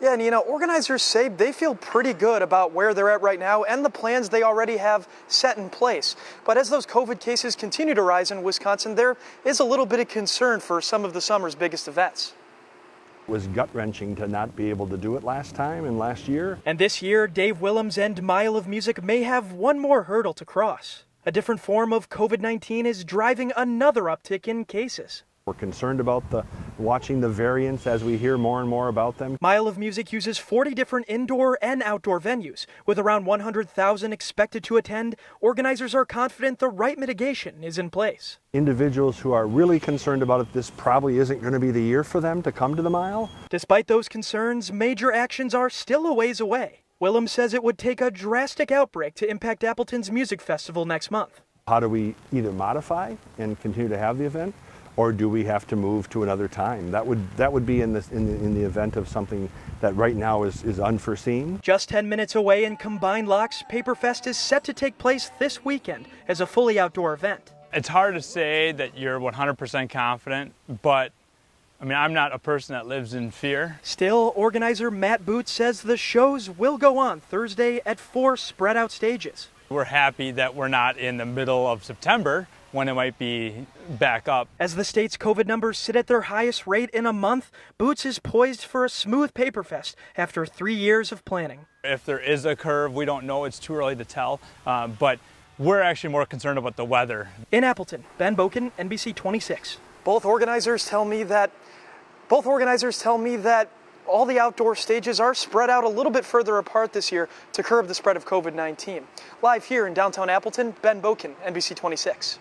Yeah, and organizers say they feel pretty good about where they're at right now and the plans they already have set in place. But as those COVID cases continue to rise in Wisconsin, there is a little bit of concern for some of the summer's biggest events. It was gut-wrenching to not be able to do it last time and last year. And this year, Dave Willems and Mile of Music may have one more hurdle to cross. A different form of COVID-19 is driving another uptick in cases. We're concerned about watching the variants as we hear more and more about them. Mile of Music uses 40 different indoor and outdoor venues. With around 100,000 expected to attend, organizers are confident the right mitigation is in place. Individuals who are really concerned about it, this probably isn't going to be the year for them to come to the Mile. Despite those concerns, major actions are still a ways away. Willems says it would take a drastic outbreak to impact Appleton's music festival next month. How do we either modify and continue to have the event, or do we have to move to another time? That would be in the event of something that right now is unforeseen. Just 10 minutes away in combined locks, Paperfest is set to take place this weekend as a fully outdoor event. It's hard to say that you're 100% confident, but I'm not a person that lives in fear. Still, organizer Matt Boots says the shows will go on Thursday at 4 spread out stages. We're happy that we're not in the middle of September when it might be back up. As the state's COVID numbers sit at their highest rate in a month, Boots is poised for a smooth Paperfest after 3 years of planning. If there is a curve, we don't know. It's too early to tell, but we're actually more concerned about the weather. In Appleton, Ben Boken, NBC 26. Both organizers tell me that all the outdoor stages are spread out a little bit further apart this year to curb the spread of COVID-19. Live here in downtown Appleton, Ben Boken, NBC 26.